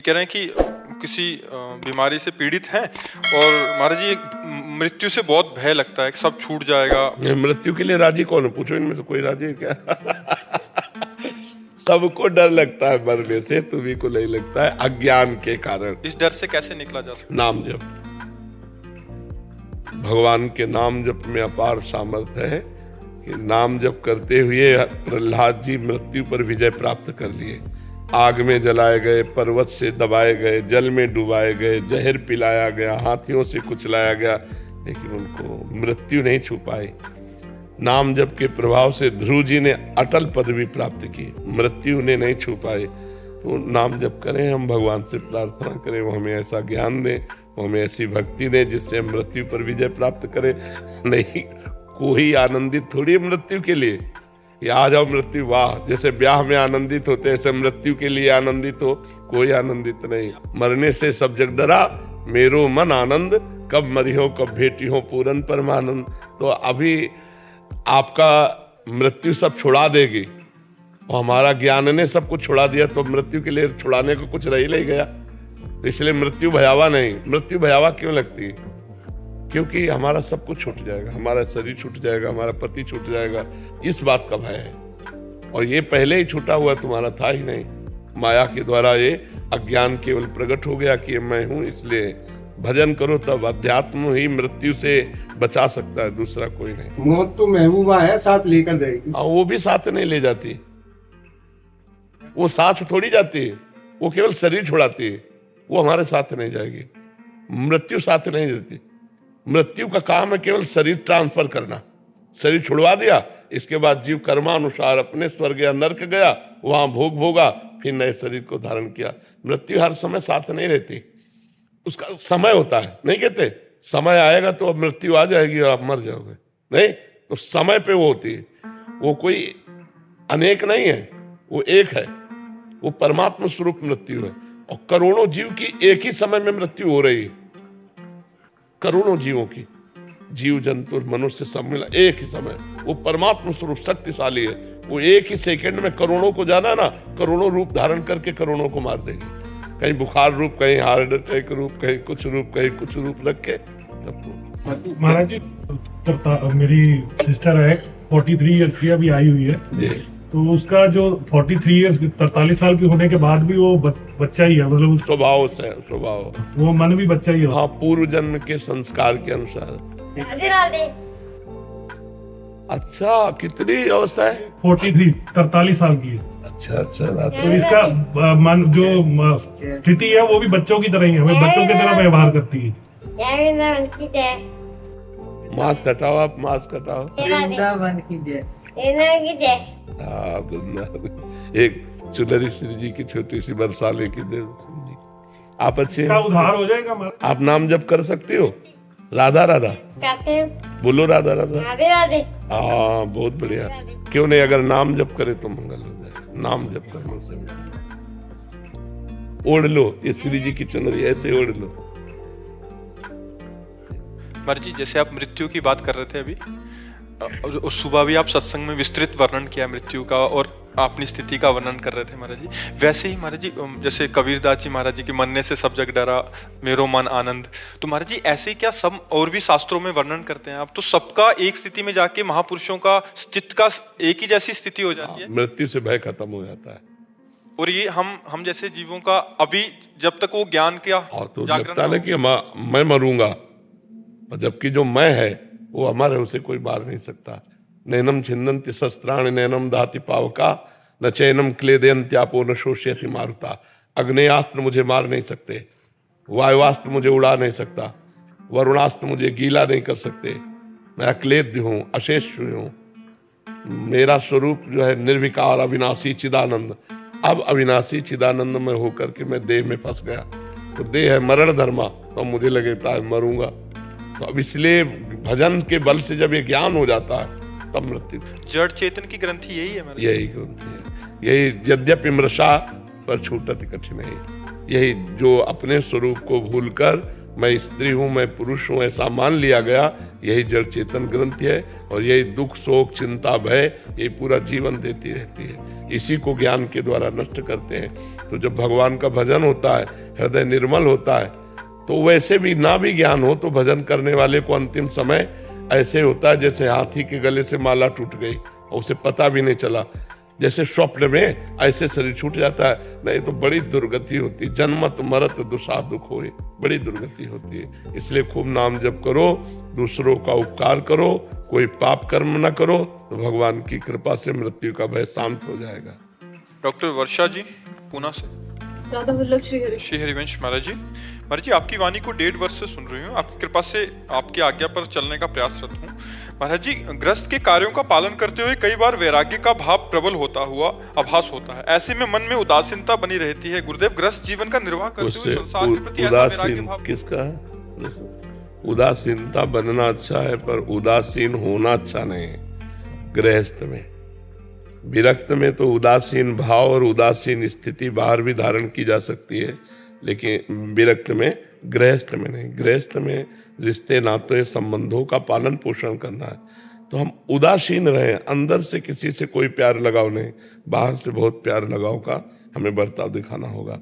कह रहे हैं कि किसी बीमारी से पीड़ित हैं और महाराज जी मृत्यु से बहुत भय लगता है कि सब छूट जाएगा। मृत्यु के लिए राजी कौन है? पूछो इनमें से कोई राजी है क्या? सबको डर लगता है मरने से, तुम्ही को नहीं लगता है अज्ञान के कारण। इस डर से कैसे निकला जा सकता? नाम जप। भगवान के नाम जप में अपार सामर्थ्य है कि नाम जप करते हुए प्रहलाद जी मृत्यु पर विजय प्राप्त कर लिए। आग में जलाए गए, पर्वत से दबाए गए, जल में डुबाए गए, जहर पिलाया गया, हाथियों से कुचलाया गया, लेकिन उनको मृत्यु नहीं छू पाई। नाम जप के प्रभाव से ध्रुव जी ने अटल पदवी प्राप्त की, मृत्यु उन्हें नहीं छू पाई। तो नाम जप करें, हम भगवान से प्रार्थना करें वो हमें ऐसा ज्ञान दें, वो हमें ऐसी भक्ति दें जिससे हम मृत्यु पर विजय प्राप्त करें। नहीं, कोई आनंदित थोड़ी है मृत्यु के लिए, या आ जाओ मृत्यु, वाह, जैसे ब्याह में आनंदित होते ऐसे मृत्यु के लिए आनंदित हो, कोई आनंदित नहीं। मरने से सब जग डरा, मेरो मन आनंद, कब मरी हो कब भेटी हो पूरन परमानंद। तो अभी आपका मृत्यु सब छुड़ा देगी, और हमारा ज्ञान ने सब कुछ छुड़ा दिया, तो मृत्यु के लिए छुड़ाने को कुछ रह नहीं गया। तो इसलिए मृत्यु भयावा नहीं। मृत्यु भयावा क्यों लगती है? क्योंकि हमारा सब कुछ छूट जाएगा, हमारा शरीर छूट जाएगा, हमारा पति छूट जाएगा, इस बात का भय है। और ये पहले ही छूटा हुआ तुम्हारा था ही नहीं। माया के द्वारा ये अज्ञान केवल प्रकट हो गया कि मैं हूं, इसलिए भजन करो, तब अध्यात्म ही मृत्यु से बचा सकता है, दूसरा कोई नहीं। मौत तो महबूबा है, साथ लेकर जाएगी। वो भी साथ नहीं ले जाती, वो साथ थोड़ी जाती है, वो केवल शरीर छुड़ाती है, वो हमारे साथ नहीं जाएगी। मृत्यु साथ नहीं देती। मृत्यु का काम है केवल शरीर ट्रांसफर करना। शरीर छुड़वा दिया, इसके बाद जीव कर्मानुसार अपने स्वर्ग या नरक गया, वहां भोग भोगा, फिर नए शरीर को धारण किया। मृत्यु हर समय साथ नहीं रहती, उसका समय होता है। नहीं कहते समय आएगा तो अब मृत्यु आ जाएगी और आप मर जाओगे, नहीं, तो समय पे वो होती है। वो कोई अनेक नहीं है, वो एक है, वो परमात्मा स्वरूप मृत्यु है। और करोड़ों जीव की एक ही समय में मृत्यु हो रही है, करोड़ों जीवों की, जीव जंतु मनुष्य सब मिला एक ही समय। वो परमात्मा स्वरूप शक्तिशाली है, वो एक ही सेकंड में करोड़ों को जाना ना, करोड़ों रूप धारण करके करोड़ों को मार देगी। कहीं बुखार रूप, कहीं हार्ट अटैक रूप, कहीं कुछ रूप, कहीं कुछ रूप रख के तब। महाराज जी, मेरी सिस्टर है 43 ईयर्स की, अभी आई हुई है जी। तो उसका जो 43 ईयर्स 43 साल की होने के बाद भी वो बच्चा ही है, मतलब स्वभाव से, स्वभाव, वो मन भी बच्चा ही है। हाँ, पूर्व जन्म के संस्कार के अनुसार। राधे राधे। अच्छा, कितनी अवस्था है? 43 साल की है। अच्छा अच्छा, तो इसका मन जो स्थिति है वो भी बच्चों की तरह ही है, वो बच्चों की तरह व्यवहार करती है। मांस कटाओ, आप मांस कटाओ। एक चुनरी श्री जी की छोटी सी बरसाले की दे। आप अच्छे इसका उद्धार हो जाएगा हमारा। आप नाम जप कर सकते हो? राधा राधा बोलो, राधा राधा। राधे राधे। हाँ, बहुत बढ़िया। क्यों नहीं, अगर नाम जप करे तो मंगल हो जाए। नाम जप करने से ओढ़ लो, ये श्री जी की चुनरी ऐसे ओढ़ लो। महाराज जी, जैसे आप मृत्यु की बात कर रहे थे अभी, और सुबह भी आप सत्संग में विस्तृत वर्णन किया मृत्यु का, और अपनी स्थिति का वर्णन कर रहे थे महाराज जी। वैसे ही महाराज जी, जैसे कबीरदास जी महाराज जी की मरने से सब जग डरा, मेरो मन आनंद, तो महाराज जी ऐसे ही क्या सब और भी शास्त्रों में वर्णन करते हैं आप? तो सबका एक स्थिति में जाके महापुरुषों का चित्त का एक ही जैसी स्थिति हो जाती है, मृत्यु से भय खत्म हो जाता है। और ये हम जैसे जीवों का अभी जब तक वो ज्ञान क्या तो लगता है कि मैं मरूंगा, जबकि जो मैं है वो हमारे, उसे कोई मार नहीं सकता। नैनम छिन्दन्ति शस्त्राणि, नैनम दाति पावका, न चैनम क्लेदयन्त्यापो न शोषयति मारुता। अग्नेयास्त्र मुझे मार नहीं सकते, वायुवास्त्र मुझे उड़ा नहीं सकता, वरुणास्त्र मुझे गीला नहीं कर सकते। मैं अक्लेद्य हूँ, अशेष हूँ। मेरा स्वरूप जो है निर्विकार, अविनाशी, चिदानंद। अब अविनाशी चिदानंद में होकर के मैं देह में फंस गया, तो देह है मरण धर्मा, तो मुझे लगता है मरूंगा। तो अब इसलिए भजन के बल से जब ये ज्ञान हो जाता है तब मृत्यु। जड़ चेतन की ग्रंथि यही है महाराज? यही ग्रंथि है, यही यद्यपि मृषा पर छूटत कठिन है। यही जो अपने स्वरूप को भूलकर मैं स्त्री हूँ, मैं पुरुष हूँ, ऐसा मान लिया गया, यही जड़ चेतन ग्रंथि है। और यही दुख, शोक, चिंता, भय, ये पूरा जीवन देती रहती है। इसी को ज्ञान के द्वारा नष्ट करते हैं। तो जब भगवान का भजन होता है, हृदय निर्मल होता है, तो वैसे भी ना भी ज्ञान हो तो भजन करने वाले को अंतिम समय ऐसे होता है जैसे हाथी के गले से माला टूट गई और उसे पता भी नहीं चला। जैसे स्वप्न में ऐसे शरीर छूट जाता है, नहीं तो बड़ी दुर्गति होती है। जन्मत मरत दुषा दुख होए, बड़ी दुर्गति होती है। इसलिए खूब नाम जप करो, दूसरों का उपकार करो, कोई पाप कर्म न करो, तो भगवान की कृपा से मृत्यु का भय शांत हो जाएगा। डॉक्टर वर्षा जी पूना से। राधा वल्लभ श्रीहरि। श्री हरिवंश महाराज जी, महाराज जी आपकी वाणी को 1.5 वर्ष से सुन रही हूँ। आपकी कृपा से आपकी आज्ञा पर चलने का प्रयासरत हूँ। महाराज जी, ग्रस्त के कार्यों का पालन करते हुए कई बार वैराग्य का भाव प्रबल होता हुआ आभास होता है। ऐसे में मन में उदासीनता बनी रहती है। गुरुदेव, ग्रस्त जीवन का निर्वाह करते हुए संसार के प्रति ऐसा वैराग्य भाव किसका है? उदासीनता बनना अच्छा है, पर उदासीन होना अच्छा नहीं है। गृहस्थ में, विरक्त में तो उदासीन भाव और उदासीन स्थिति बाहर भी धारण की जा सकती है, लेकिन विरक्त में, गृहस्थ में नहीं। गृहस्थ में रिश्ते, नाते, संबंधों का पालन पोषण करना है। तो हम उदासीन रहें, अंदर से किसी से कोई प्यार लगाव नहीं, बाहर से बहुत प्यार लगाव का हमें बर्ताव दिखाना होगा।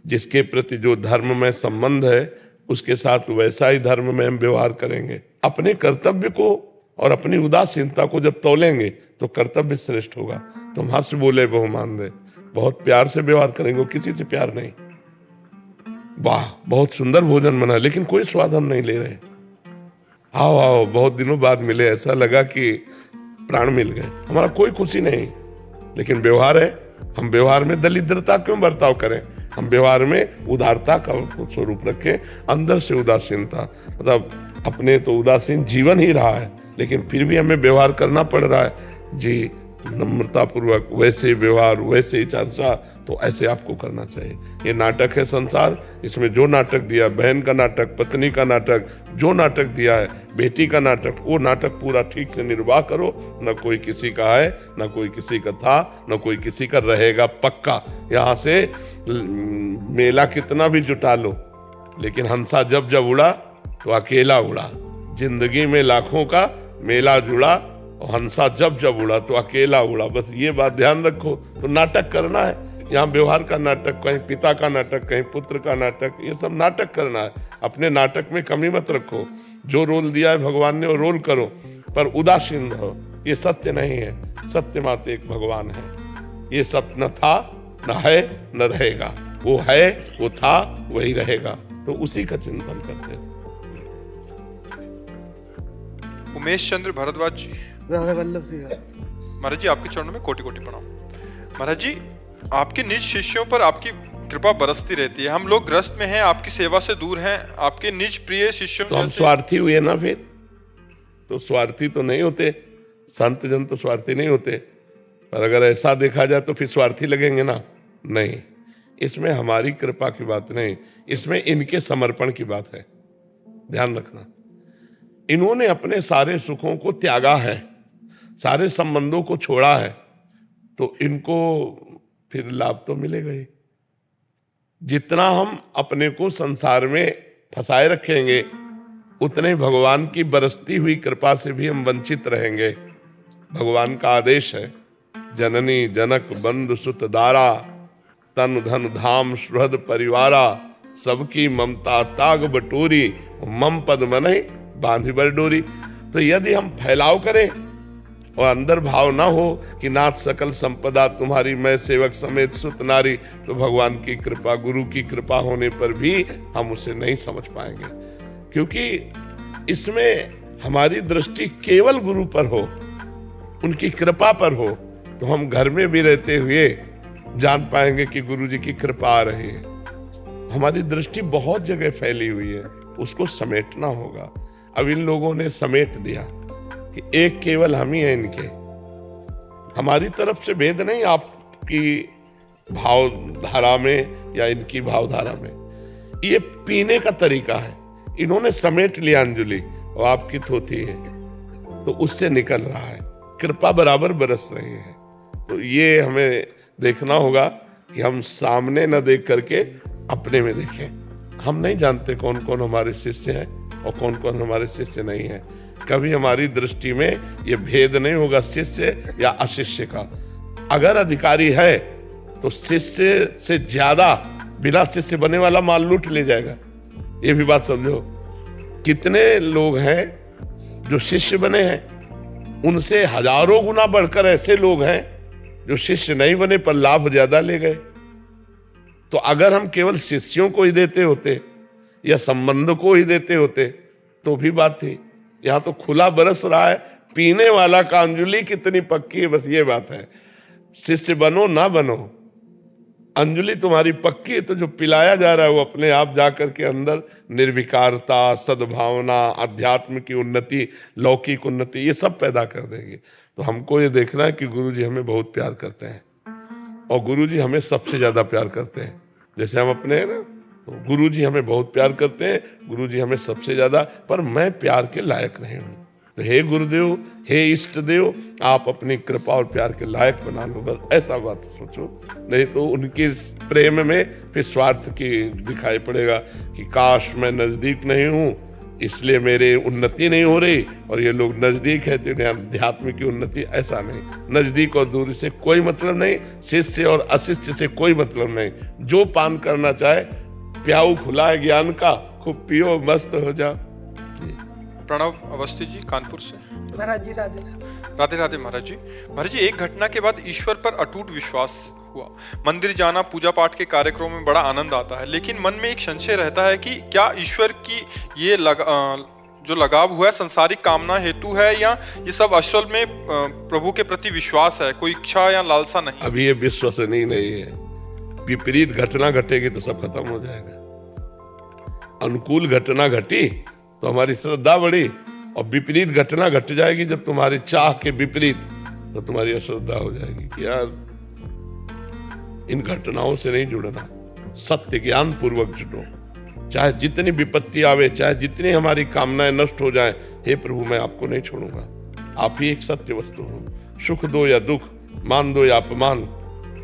जिसके प्रति जो धर्म में संबंध है, उसके साथ वैसा ही धर्म में हम व्यवहार करेंगे। अपने कर्तव्य को और अपनी उदासीनता को जब तोलेंगे तो कर्तव्य श्रेष्ठ होगा। तुम हाथ से बोले बहु मान दे, बहुत प्यार से व्यवहार करेंगे, किसी से प्यार नहीं। वाह, बहुत सुंदर भोजन बना, लेकिन कोई स्वाद हम नहीं ले रहे। आओ आओ, बहुत दिनों बाद मिले, ऐसा लगा कि प्राण मिल गए। हमारा कोई खुशी नहीं, लेकिन व्यवहार है। हम व्यवहार में दरिद्रता क्यों बर्ताव करें? हम व्यवहार में उदारता का स्वरूप रखें। अंदर से उदासीनता, मतलब अपने तो उदासीन जीवन ही रहा है, लेकिन फिर भी हमें व्यवहार करना पड़ रहा है जी, नम्रता पूर्वक, वैसे ही व्यवहार, वैसे ही चर्चा, तो ऐसे आपको करना चाहिए। ये नाटक है संसार, इसमें जो नाटक दिया, बहन का नाटक, पत्नी का नाटक, जो नाटक दिया है, बेटी का नाटक, वो नाटक पूरा ठीक से निर्वाह करो। न कोई किसी का है, न कोई किसी का था, न कोई किसी का रहेगा पक्का। यहाँ से मेला कितना भी जुटा लो, लेकिन हंसा जब जब उड़ा तो अकेला उड़ा। जिंदगी में लाखों का मेला जुड़ा और हंसा जब जब उड़ा तो अकेला उड़ा। बस ये बात ध्यान रखो। तो नाटक करना है, यहाँ व्यवहार का नाटक, कहीं पिता का नाटक, कहीं पुत्र का नाटक, ये सब नाटक करना है। अपने नाटक में कमी मत रखो। जो रोल दिया है भगवान ने वो रोल करो, पर उदासीन रहो। ये सत्य नहीं है, सत्य मात्र एक भगवान है। ये सत्य न था, न है, न रहेगा। वो है, वो था, वही रहेगा। तो उसी का चिंतन करते हैं। उमेश चंद्र भारद्वाज जी। राधा वल्लभ सिंह। महाराज जी, आपके चरणों में कोटि कोटि प्रणाम। महाराज जी, आपके निज शिष्यों पर आपकी कृपा बरसती रहती है। हम लोग ग्रस्त में हैं, आपकी सेवा से दूर हैं। आपके निज प्रिय शिष्यों तो हम स्वार्थी हुए ना? फिर तो स्वार्थी तो नहीं होते, संत जन तो स्वार्थी नहीं होते। पर अगर ऐसा देखा जाए तो फिर स्वार्थी लगेंगे ना? नहीं, इसमें हमारी कृपा की बात नहीं, इसमें इनके समर्पण की बात है। ध्यान रखना, इन्होंने अपने सारे सुखों को त्यागा है, सारे संबंधों को छोड़ा है, तो इनको फिर लाभ तो मिलेगा ही। जितना हम अपने को संसार में फंसाए रखेंगे, उतने ही भगवान की बरसती हुई कृपा से भी हम वंचित रहेंगे। भगवान का आदेश है, जननी जनक बंधु सुत दारा, तन धन धाम सुहृद परिवारा, सबकी ममता ताग बटोरी, मम पद मनहि बांधि बर डोरी। तो यदि हम फैलाव करें और अंदर भाव ना हो कि नाथ सकल संपदा तुम्हारी, मैं सेवक समेत सुत नारी, तो भगवान की कृपा, गुरु की कृपा होने पर भी हम उसे नहीं समझ पाएंगे। क्योंकि इसमें हमारी दृष्टि केवल गुरु पर हो, उनकी कृपा पर हो, तो हम घर में भी रहते हुए जान पाएंगे कि गुरु जी की कृपा आ रही है। हमारी दृष्टि बहुत जगह फैली हुई है, उसको समेटना होगा। अब इन लोगों ने समेट दिया कि एक केवल हम ही हैं इनके। हमारी तरफ से भेद नहीं आपकी भावधारा में या इनकी भावधारा में, ये पीने का तरीका है। इन्होंने समेट लिया अंजलि और आपकी थोथी है, तो उससे निकल रहा है, कृपा बराबर बरस रही है। तो ये हमें देखना होगा कि हम सामने न देख करके अपने में देखें। हम नहीं जानते कौन कौन हमारे शिष्य हैं और कौन कौन हमारे शिष्य नहीं हैं। कभी हमारी दृष्टि में ये भेद नहीं होगा शिष्य या अशिष्य का। अगर अधिकारी है तो शिष्य से ज्यादा बिना शिष्य बने वाला माल लूट ले जाएगा। ये भी बात समझो। कितने लोग हैं जो शिष्य बने हैं, उनसे हजारों गुना बढ़कर ऐसे लोग हैं जो शिष्य नहीं बने पर लाभ ज्यादा ले गए। तो अगर हम केवल शिष्यों को ही देते होते या संबंध को ही देते होते तो भी बात थी। यहां तो खुला बरस रहा है, पीने वाला का अंजुली कितनी पक्की है, बस ये बात है। शिष्य बनो ना बनो, अंजुली तुम्हारी पक्की है तो जो पिलाया जा रहा है वो अपने आप जाकर के अंदर निर्विकारता, सद्भावना, अध्यात्म की उन्नति, लौकिक उन्नति ये सब पैदा कर देंगे। तो हमको ये देखना है कि गुरुजी हमें बहुत प्यार करते हैं और गुरुजी हमें सबसे ज्यादा प्यार करते हैं। जैसे हम अपने हैं ना, तो गुरुजी हमें बहुत प्यार करते हैं, गुरुजी हमें सबसे ज्यादा, पर मैं प्यार के लायक नहीं हूं। तो हे गुरुदेव, हे इष्ट देव, आप अपनी कृपा और प्यार के लायक बना लो, बस ऐसा बात सोचो। नहीं तो उनके प्रेम में फिर स्वार्थ की दिखाई पड़ेगा कि काश मैं नजदीक नहीं हूं इसलिए मेरी उन्नति नहीं हो रही, और ये लोग नजदीक है तो इन्हें अध्यात्म की उन्नति। ऐसा नहीं, नजदीक और दूरी से कोई मतलब नहीं, शिष्य और अशिष्य से कोई मतलब नहीं। जो पान करना चाहे, प्याऊ खुला है ज्ञान का, खूब पियो, मस्त हो जाओ। प्रणव अवस्थी जी कानपुर से। महाराज जी राधे राधे राधे महाराज जी। महाराज जी, एक घटना के बाद ईश्वर पर अटूट विश्वास हुआ। मंदिर जाना, पूजा पाठ के कार्यक्रमों में बड़ा आनंद आता है, लेकिन मन में एक संशय रहता है कि क्या ईश्वर की ये जो लगाव हुआ है संसारिक कामना हेतु है या ये सब असल में प्रभु के प्रति विश्वास है, कोई इच्छा या लालसा नहीं। अभी ये विश्वसनीय नहीं है। विपरीत घटना घटेगी तो सब खत्म हो जाएगा। अनुकूल घटना घटी तो हमारी श्रद्धा बढ़ी, और विपरीत घटना घट जाएगी जब तुम्हारी चाह के विपरीत, तो तुम्हारी अश्रद्धा हो जाएगी कि यार इन घटनाओं से नहीं जुड़ना, सत्य ज्ञान पूर्वक जुटो। चाहे जितनी विपत्ति आवे, चाहे जितनी हमारी कामनाएं नष्ट हो जाएं, हे प्रभु मैं आपको नहीं छोड़ूंगा। आप ही एक सत्य वस्तु हो। सुख दो या दुख, मान दो या अपमान,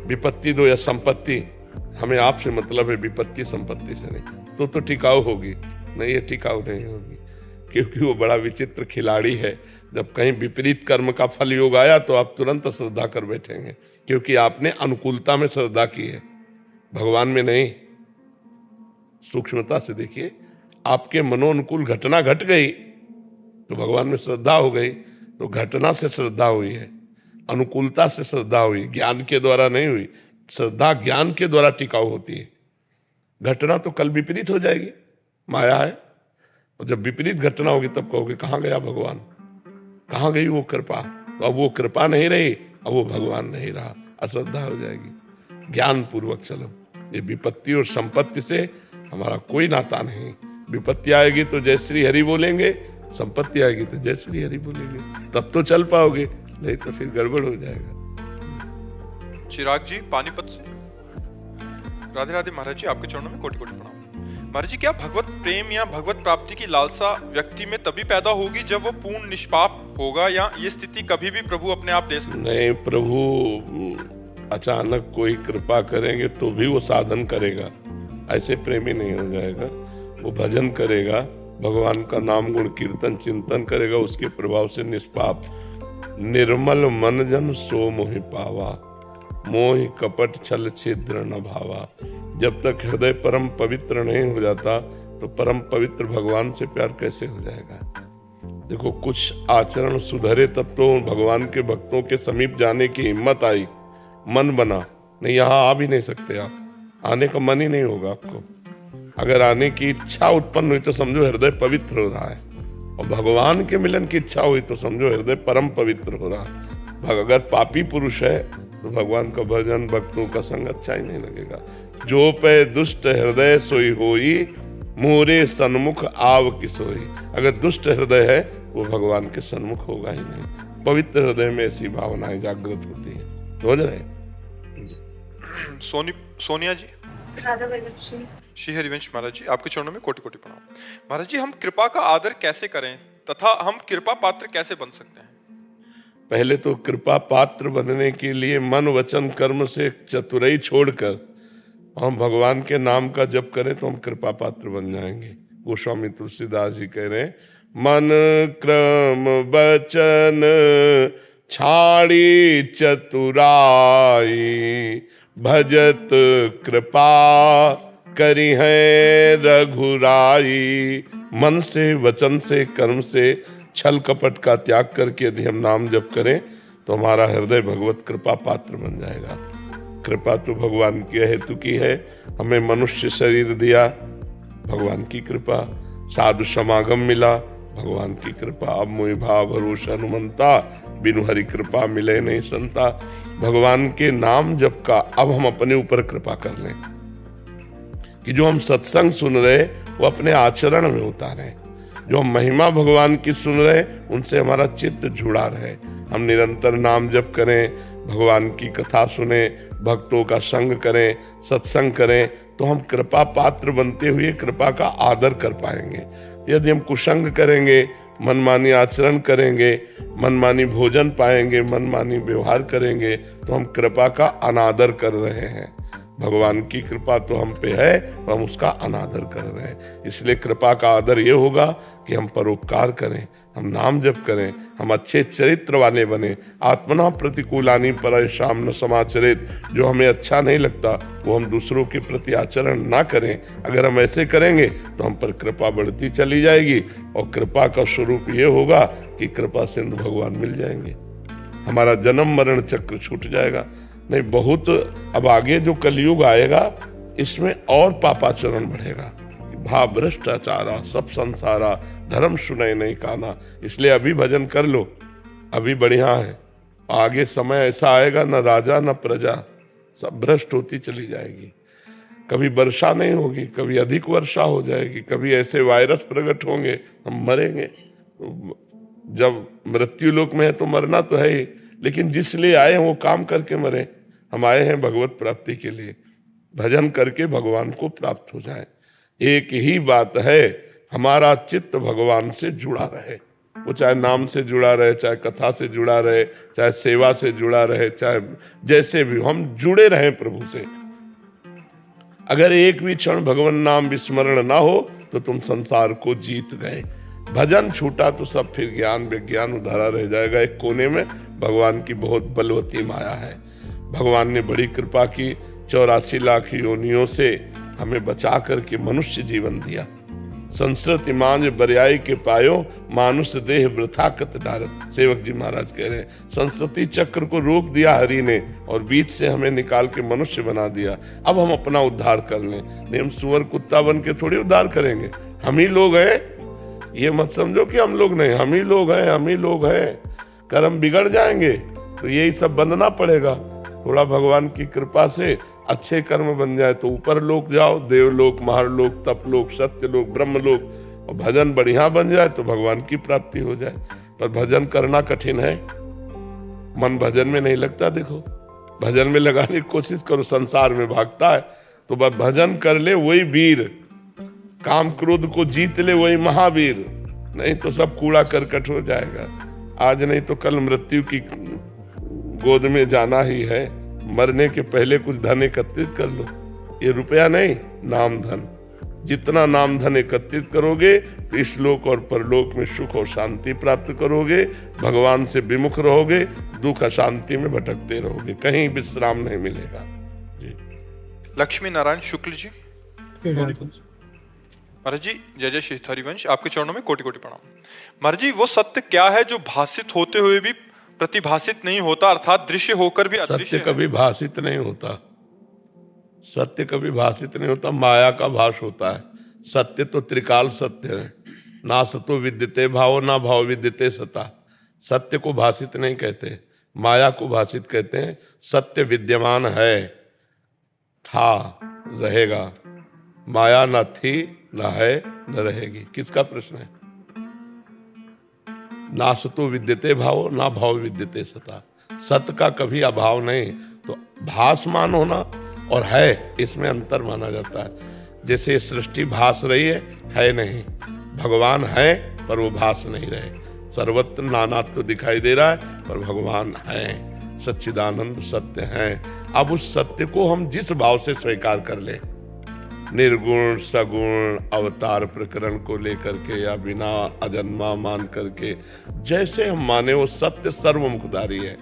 विपत्ति दो या संपत्ति, हमें आपसे मतलब है, विपत्ति संपत्ति से नहीं। तो टिकाऊ होगी, नहीं ये टिकाऊ नहीं होगी, क्योंकि वो बड़ा विचित्र खिलाड़ी है। जब कहीं विपरीत कर्म का फल योग आया तो आप तुरंत श्रद्धा कर बैठेंगे, क्योंकि आपने अनुकूलता में श्रद्धा की है, भगवान में नहीं। सूक्ष्मता से देखिए, आपके मनोनुकूल घटना घट गई तो भगवान में श्रद्धा हो गई। तो घटना से श्रद्धा हुई है, अनुकूलता से श्रद्धा हुई, ज्ञान के द्वारा नहीं हुई। श्रद्धा ज्ञान के द्वारा टिकाऊ होती है। घटना तो कल विपरीत हो जाएगी, माया है। और जब विपरीत घटना होगी तब कहोगे कहाँ गया भगवान, कहाँ गई वो कृपा। तो अब वो कृपा नहीं रही, अब वो भगवान नहीं रहा, अश्रद्धा हो जाएगी। ज्ञान पूर्वक चलो। ये विपत्ति और संपत्ति से हमारा कोई नाता नहीं। विपत्ति आएगी तो जय श्री हरि बोलेंगे, संपत्ति आएगी तो जय श्री हरि बोलेंगे, तब तो चल पाओगे, नहीं तो फिर गड़बड़ हो जाएगा। चिराग जी पानीपत से। राधे राधे महाराज जी, आपके चरणों में कोटि कोटि प्रणाम। महाराज जी, क्या भगवत प्रेम या भगवत प्राप्ति की लालसा व्यक्ति में तभी पैदा होगी जब वो पूर्ण निष्पाप होगा, या ये स्थिति कभी भी प्रभु अपने आप दे सकते? नहीं, प्रभु अचानक कोई कृपा करेंगे तो भी वो साधन करेगा, ऐसे प्रेमी नहीं हो जाएगा। वो भजन करेगा, भगवान का नाम गुण कीर्तन चिंतन करेगा, उसके प्रभाव से निष्पाप। निर्मल मन जन सो मोहि पावा, मोहि कपट छल छिद्र न भावा। जब तक हृदय परम पवित्र नहीं हो जाता तो परम पवित्र भगवान से प्यार कैसे हो जाएगा। देखो, कुछ आचरण सुधरे तब तो भगवान के भक्तों के समीप जाने की हिम्मत आई, मन बना। नहीं, यहाँ आ भी नहीं सकते आप, आने का मन ही नहीं होगा आपको। अगर आने की इच्छा उत्पन्न हुई तो समझो हृदय पवित्र हो रहा है, और भगवान के मिलन की इच्छा हुई तो समझो हृदय परम पवित्र हो रहा है। अगर पापी पुरुष है तो भगवान का भजन, भक्तों का संग अच्छा ही नहीं लगेगा। जो पे दुष्ट हृदय सोई होई, मोरे सन्मुख आव किसोई। अगर दुष्ट हृदय है वो भगवान के सन्मुख होगा ही नहीं। पवित्र हृदय में ऐसी भावनाएं जागृत होती है। समझ रहे? सोनिया जी। श्री हरिवंश महाराज जी, आपके चरणों में कोटि कोटि प्रणाम। महाराज जी, हम कृपा का आदर कैसे करें तथा हम कृपा पात्र कैसे बन सकते हैं? पहले तो कृपा पात्र बनने के लिए मन वचन कर्म से चतुराई छोड़कर हम भगवान के नाम का जप करें तो हम कृपा पात्र बन जाएंगे। गोस्वामी तुलसीदास जी कह रहे हैं, मन क्रम बचन छाड़ी चतुराई, भजत कृपा करी है रघुराई। मन से, वचन से, कर्म से, छल कपट का त्याग करके यदि हम नाम जप करें तो हमारा हृदय भगवत कृपा पात्र बन जाएगा। कृपा तो भगवान के हेतु की है, हमें मनुष्य शरीर दिया, भगवान की कृपा। साधु समागम मिला, भगवान की कृपा। अब मोहि भाव भरोसा हनुमंता, बिनु हरि कृपा मिले नहीं संता। भगवान के नाम जप का अब हम अपने ऊपर कृपा कर लें कि जो हम सत्संग सुन रहे वो अपने आचरण में उतारें। जो हम महिमा भगवान की सुन रहे उनसे हमारा चित्त जुड़ा रहे। हम निरंतर नाम जप करें, भगवान की कथा सुने, भक्तों का संग करें, सत्संग करें, तो हम कृपा पात्र बनते हुए कृपा का आदर कर पाएंगे। यदि हम कुसंग करेंगे, मनमानी आचरण करेंगे, मनमानी भोजन पाएंगे, मनमानी व्यवहार करेंगे, तो हम कृपा का अनादर कर रहे हैं। भगवान की कृपा तो हम पे है, तो हम उसका अनादर कर रहे हैं। इसलिए कृपा का आदर ये होगा कि हम परोपकार करें, हम नाम जप करें, हम अच्छे चरित्र वाले बने। आत्मना प्रतिकूलानि परैषां न समाचरेत, जो हमें अच्छा नहीं लगता वो हम दूसरों के प्रति आचरण ना करें। अगर हम ऐसे करेंगे तो हम पर कृपा बढ़ती चली जाएगी, और कृपा का स्वरूप ये होगा कि कृपा सिंधु भगवान मिल जाएंगे, हमारा जन्म मरण चक्र छूट जाएगा। नहीं, बहुत अब आगे जो कलयुग आएगा इसमें और पापाचरण बढ़ेगा। भाव भ्रष्टाचारा सब संसारा, धर्म सुने नहीं काना। इसलिए अभी भजन कर लो, अभी बढ़िया है। आगे समय ऐसा आएगा, न राजा न प्रजा, सब भ्रष्ट होती चली जाएगी। कभी वर्षा नहीं होगी, कभी अधिक वर्षा हो जाएगी, कभी ऐसे वायरस प्रकट होंगे, हम मरेंगे। जब मृत्यु लोक में है तो मरना तो है ही, लेकिन जिस लिए आए हैं वो काम करके मरे। हम आए हैं भगवत प्राप्ति के लिए, भजन करके भगवान को प्राप्त हो जाए। एक ही बात है, हमारा चित्त भगवान से जुड़ा रहे। वो चाहे नाम से जुड़ा रहे, चाहे कथा से जुड़ा रहे, चाहे सेवा से जुड़ा रहे, चाहे जैसे भी हम जुड़े रहें प्रभु से। अगर एक भी क्षण भगवान नाम विस्मरण ना हो तो तुम संसार को जीत गए। भजन छूटा तो सब फिर ज्ञान विज्ञान उधारा रह जाएगा। एक कोने में भगवान की बहुत बलवती माया है। भगवान ने बड़ी कृपा की, 84 लाख योनियों से हमें बचा करके मनुष्य जीवन दिया। संस्कृति मांझ बरियाई के पायो, मानुष देह वृथा कत डारत। सेवक जी महाराज कह रहे हैं, संस्कृति चक्र को रोक दिया हरि ने और बीच से हमें निकाल के मनुष्य बना दिया। अब हम अपना उद्धार कर लें। नहीं, हम सुअर कुत्ता बन के थोड़ी उद्धार करेंगे। हम ही लोग हैं, ये मत समझो कि हम लोग नहीं, हम ही लोग हैं, हम ही लोग हैं। कर्म बिगड़ जाएंगे तो यही सब बंधना पड़ेगा। थोड़ा भगवान की कृपा से अच्छे कर्म बन जाए तो ऊपर लोक जाओ, देवलोक, महालोक, तपलोक, सत्यलोक, ब्रह्मलोक, और भजन बढ़िया बन जाए तो भगवान की प्राप्ति हो जाए। पर भजन करना कठिन है, मन भजन में नहीं लगता। देखो, भजन में लगाने की कोशिश करो, संसार में भागता है। तो बस भजन कर ले वही वीर, काम क्रोध को जीत ले वही महावीर, नहीं तो सब कूड़ा करकट हो जाएगा। आज नहीं तो कल मृत्यु की गोद में जाना ही है। मरने के पहले कुछ धन एकत्रित कर लो। ये रुपया नहीं, नाम धन। जितना नाम धन एकत्रित करोगे तो इस लोक और परलोक में सुख और शांति प्राप्त करोगे। भगवान से विमुख रहोगे, दुख अशांति में भटकते रहोगे, कहीं विश्राम नहीं मिलेगा। जी। लक्ष्मी नारायण शुक्ल जी महाराज जी, जय जय श्री हरिवंश। आपके चरणों में कोटि कोटि प्रणाम। महाराज जी, वो सत्य क्या है जो भाषित होते हुए भी प्रतिभाषित नहीं होता, अर्थात दृश्य होकर भी अदृश्य? सत्य कभी भाषित नहीं होता, सत्य कभी भाषित नहीं होता, माया का भाष होता है। सत्य तो त्रिकाल सत्य है, ना सतो विद्यते भावो, ना भाव विद्यते सता। सत्य को भाषित नहीं कहते, माया को भाषित कहते हैं। सत्य विद्यमान है, था, रहेगा। माया न थी, न है, न रहेगी। किसका प्रश्न है? ना सतो विद्यते भावो, ना भाव विद्यते सता। सत्य का कभी अभाव नहीं। तो भासमान होना और है, इसमें अंतर माना जाता है। जैसे सृष्टि भास रही है नहीं। भगवान है पर वो भास नहीं रहे। सर्वत्र नानात्व तो दिखाई दे रहा है पर भगवान है। सच्चिदानंद सत्य हैं। अब उस सत्य को हम जिस भाव से स्वीकार कर ले, निर्गुण सगुण अवतार प्रकरण को लेकर के या बिना अजन्मा मान करके जैसे हम माने, वो सत्य सर्वमुखधारी है,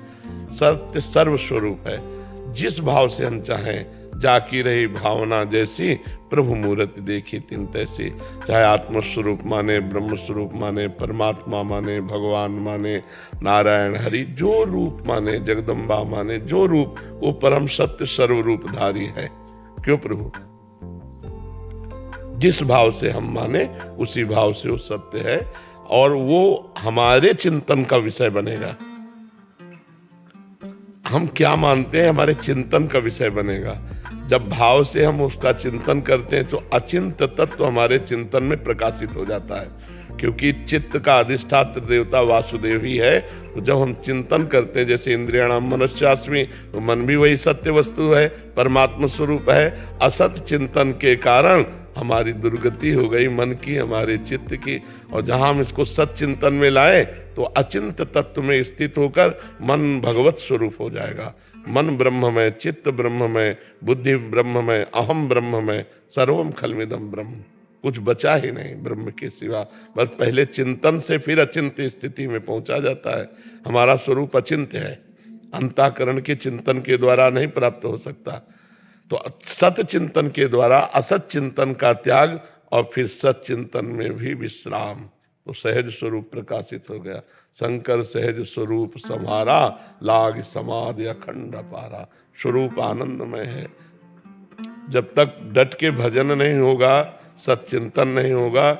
सत्य सर्वस्वरूप है। जिस भाव से हम चाहें, जाकी रही भावना जैसी प्रभु मूर्ति देखी तिन तैसी। चाहे आत्मस्वरूप माने, ब्रह्म स्वरूप माने, परमात्मा माने, भगवान माने, नारायण हरि, जो रूप माने, जगदम्बा माने, जो रूप, वो परम सत्य सर्वरूपधारी है। क्यों प्रभु? जिस भाव से हम माने उसी भाव से वो सत्य है, और वो हमारे चिंतन का विषय बनेगा। हम क्या मानते हैं हमारे चिंतन का विषय बनेगा। जब भाव से हम उसका चिंतन करते हैं तो अचिंत्य तत्व हमारे चिंतन में प्रकाशित हो जाता है, क्योंकि चित्त का अधिष्ठात्र देवता वासुदेव ही है। तो जब हम चिंतन करते हैं, जैसे इंद्रियाणाम मनश्चास्मि, तो मन भी वही सत्य वस्तु है, परमात्मा स्वरूप है। असत चिंतन के कारण हमारी दुर्गति हो गई मन की, हमारे चित्त की, और जहां हम इसको सत चिंतन में लाए तो अचिंत्य तत्व में स्थित होकर मन भगवत स्वरूप हो जाएगा। मन ब्रह्ममय, चित्त ब्रह्ममय, बुद्धि ब्रह्ममय, अहम ब्रह्ममय, सर्वम खलमिदम ब्रह्म। कुछ बचा ही नहीं ब्रह्म के सिवा। बस पहले चिंतन से फिर अचिंत्य स्थिति में पहुंचा जाता है। हमारा स्वरूप अचिंत्य है, अंतःकरण के चिंतन के द्वारा नहीं प्राप्त हो सकता। तो सत चिंतन के द्वारा असत चिंतन का त्याग, और फिर सत चिंतन में भी विश्राम, तो सहज स्वरूप प्रकाशित हो गया। शंकर सहज स्वरूप समारा, लाग समाधि अखंड पारा। स्वरूप आनंदमय है। जब तक डट के भजन नहीं होगा, सच्चिंतन नहीं होगा,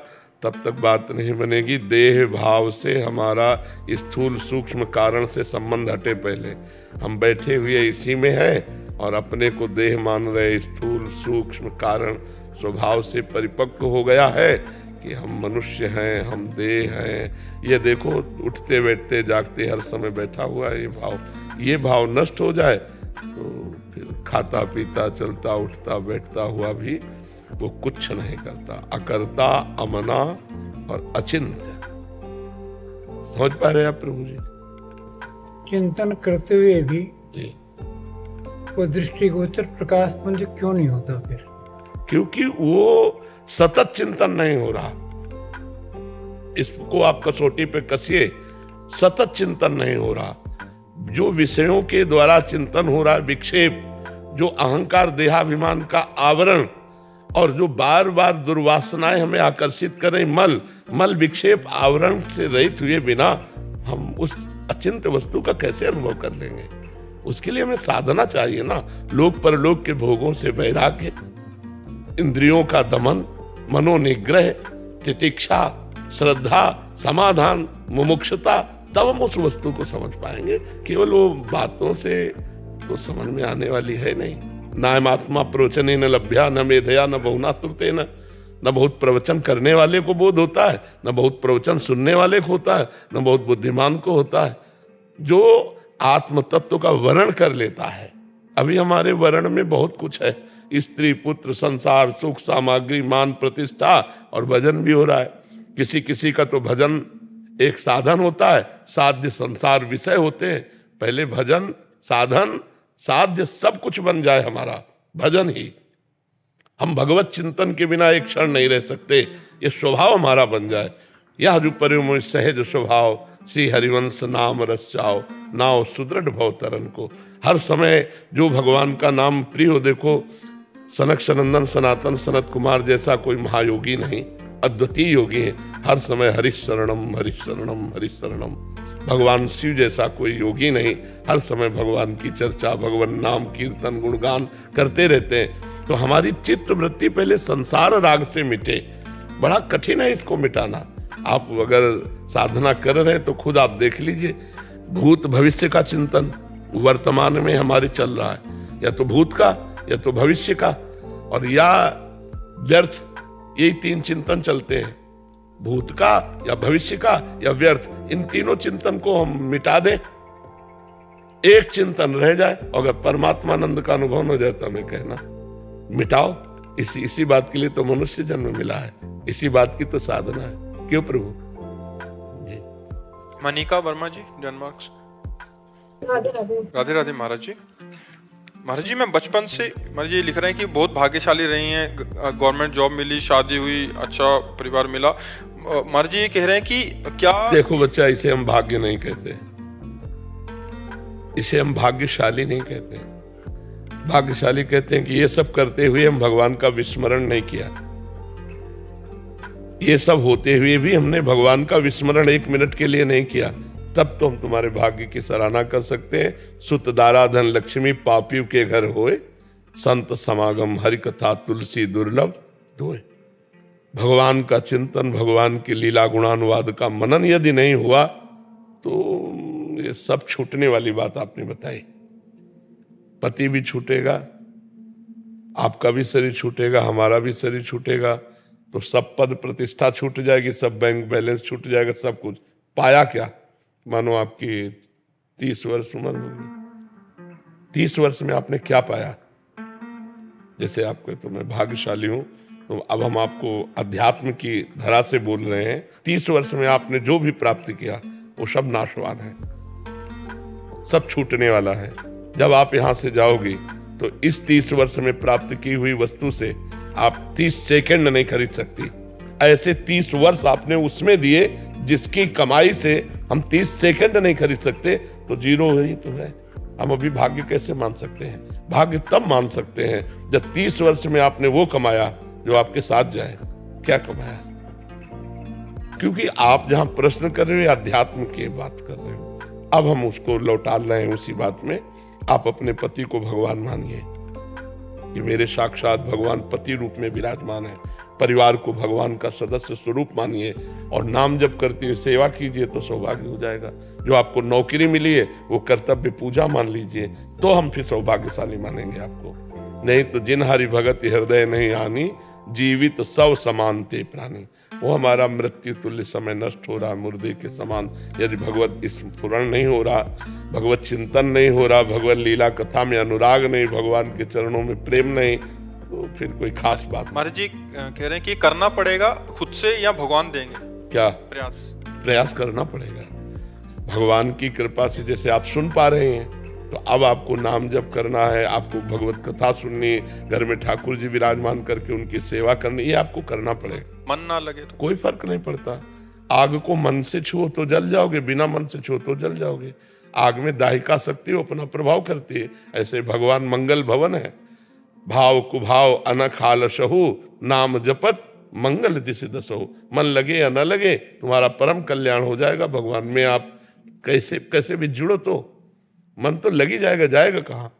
तब तक बात नहीं बनेगी। देह भाव से हमारा स्थूल सूक्ष्म कारण से संबंध हटे। पहले हम बैठे हुए इसी में हैं और अपने को देह मान रहे। स्थूल सूक्ष्म कारण स्वभाव से परिपक्व हो गया है कि हम मनुष्य हैं, हम देह हैं। ये देखो, उठते बैठते जागते हर समय बैठा हुआ है ये भाव नष्ट हो जाए तो फिर खाता पीता चलता उठता बैठता हुआ भी वो कुछ नहीं करता। अकर्ता, अमना और अचिंत्य। समझ पा रहे आप प्रभु जी? चिंतन करते हुए भी जी। वो दृष्टिगोचर प्रकाश पुंज क्यों नहीं होता फिर? क्योंकि वो सतत चिंतन नहीं हो रहा। इसको आप कसौटी पे कसिए, सतत चिंतन नहीं हो रहा। जो विषयों के द्वारा चिंतन हो रहा है, विक्षेप, जो अहंकार देहाभिमान का आवरण, और जो बार बार दुर्वासनाएं हमें आकर्षित करें, मल विक्षेप आवरण से रहित हुए बिना हम उस अचिंत्य वस्तु का कैसे अनुभव कर लेंगे? उसके लिए हमें साधना चाहिए ना। लोक परलोक के भोगों से वैराग्य, इंद्रियों का दमन, मनोनिग्रह, तितिक्षा, श्रद्धा, समाधान, मुमुक्षुता, तब हम उस वस्तु को समझ पाएंगे। केवल वो बातों से तो समझ में आने वाली है नहीं। नायमात्मा प्रवचने न लभ्या न मेधया न बहुना तुरते न बहुत प्रवचन करने वाले को बोध होता है, न बहुत प्रवचन सुनने वाले को होता है, न बहुत बुद्धिमान को होता है। जो आत्म तत्व का वर्ण कर लेता है। अभी हमारे वर्ण में बहुत कुछ है, स्त्री पुत्र संसार सुख सामग्री मान प्रतिष्ठा, और भजन भी हो रहा है। किसी किसी का तो भजन एक साधन होता है, साध्य संसार विषय होते हैं। पहले भजन साधन साध्य सब कुछ बन जाए हमारा भजन ही। हम भगवत चिंतन के बिना एक क्षण नहीं रह सकते। ये स्वभाव हमारा बन जाए। यह जो परिमोह सहज स्वभाव, श्री हरिवंश नाम रस चाओ, नाव सुदृढ़ भव तरन को। हर समय जो भगवान का नाम प्रिय हो। देखो, सनक सनंदन सनातन सनत कुमार जैसा कोई महायोगी नहीं, अद्वितीय योगी है। हर समय हरिशरणम हरिशरणम हरिशरणम। भगवान शिव जैसा कोई योगी नहीं, हर समय भगवान की चर्चा, भगवान नाम कीर्तन गुणगान करते रहते हैं। तो हमारी चित्त वृत्ति पहले संसार राग से मिटे। बड़ा कठिन है इसको मिटाना। आप अगर साधना कर रहे हैं तो खुद आप देख लीजिए। भूत भविष्य का चिंतन वर्तमान में हमारे चल रहा है, या तो भूत का या तो भविष्य का, और या व्यर्थ। यही तीन चिंतन चलते हैं, भूत का या भविष्य का या व्यर्थ। इन तीनों चिंतन को हम मिटा दें, एक चिंतन रह जाए, और अगर परमात्मानंद का अनुभव हो जाए तो हमें कहना मिटाओ। इसी बात के लिए तो मनुष्य जन्म मिला है, इसी बात की तो साधना है। क्यों प्रभु जी? मनिका वर्मा जी, डेनमार्क से। राधे राधे महाराज जी। महाराज जी, मैं बचपन से महाराज जी लिख रहे हैं कि बहुत भाग्यशाली रही हैं, गवर्नमेंट जॉब मिली, शादी हुई, अच्छा परिवार मिला। महाराज जी ये कह रहे हैं कि क्या देखो बच्चा, इसे हम भाग्य नहीं कहते, इसे हम भाग्यशाली नहीं कहते। भाग्यशाली कहते हैं कि ये सब करते हुए हम भगवान का विस्मरण नहीं किया, ये सब होते हुए भी हमने भगवान का विस्मरण 1 मिनट के लिए नहीं किया, तब तो हम तुम्हारे भाग्य की सराहना कर सकते हैं। सुत दारा धन लक्ष्मी पापियों के घर होए, संत समागम हरि कथा तुलसी दुर्लभ धोए। भगवान का चिंतन, भगवान की लीला गुणानुवाद का मनन यदि नहीं हुआ तो ये सब छूटने वाली बात आपने बताई। पति भी छूटेगा, आपका भी शरीर छूटेगा, हमारा भी शरीर छूटेगा, तो सब पद प्रतिष्ठा छूट जाएगी, सब बैंक बैलेंस छूट जाएगा, सब कुछ। पाया क्या? मानो आपकी 30 वर्ष उम्र होगी, 30 वर्ष में आपने क्या पाया? जैसे आपको तो मैं भाग्यशाली हूं, तो अब हम आपको अध्यात्म की धरा से बोल रहे हैं। 30 वर्ष में आपने जो भी प्राप्त किया वो सब नाशवान है, सब छूटने वाला है। जब आप यहां से जाओगे तो इस 30 वर्ष में प्राप्त की हुई वस्तु से आप 30 सेकंड नहीं खरीद सकती। ऐसे 30 वर्ष आपने उसमें दिए जिसकी कमाई से हम 30 सेकंड नहीं खरीद सकते, तो जीरो ही तो है। हम अभी भाग्य कैसे मान सकते हैं? भाग्य तब मान सकते हैं जब 30 वर्ष में आपने वो कमाया जो आपके साथ जाए। क्या कमाया? क्योंकि आप जहां प्रश्न कर रहे हो अध्यात्म की बात कर रहे हो, अब हम उसको लौटा रहे हैं उसी बात में। आप अपने पति को भगवान मानिए कि मेरे साक्षात भगवान पति रूप में विराजमान है। परिवार को भगवान का सदस्य स्वरूप मानिए और नाम जप करते हुए सेवा कीजिए तो सौभाग्य हो जाएगा। जो आपको नौकरी मिली है वो कर्तव्य पूजा मान लीजिए, तो हम फिर सौभाग्यशाली मानेंगे आपको। नहीं तो जिन हरि भगत हृदय नहीं आनी, जीवित सब समान ते प्राणी। वो हमारा मृत्यु तुल्य समय नष्ट हो रहा, मुर्दे के समान। यदि भगवत स्फुरण नहीं हो रहा, भगवत चिंतन नहीं हो रहा, भगवत लीला कथा में अनुराग नहीं, भगवान के चरणों में प्रेम नहीं, तो फिर कोई खास बात। महाराज जी कह रहे हैं कि करना पड़ेगा खुद से या भगवान देंगे? क्या प्रयास करना पड़ेगा। भगवान की कृपा से जैसे आप सुन पा रहे हैं, तो अब आपको नाम जप करना है, आपको भगवत कथा सुननी, घर में ठाकुर जी विराजमान करके उनकी सेवा करनी, ये आपको करना पड़ेगा। मन ना लगे तो कोई फर्क नहीं पड़ता। आग को मन से छुओ तो जल जाओगे, बिना मन से छुओ तो जल जाओगे। आग में दाहिका शक्ति अपना प्रभाव करती है, ऐसे भगवान मंगल भवन है। भाव कुभाव अनख आलसहु, नाम जपत मंगल दिशि दसहु। मन लगे या न लगे, तुम्हारा परम कल्याण हो जाएगा। भगवान में आप कैसे भी जुड़ो तो मन तो लगी जाएगा, जाएगा कहाँ?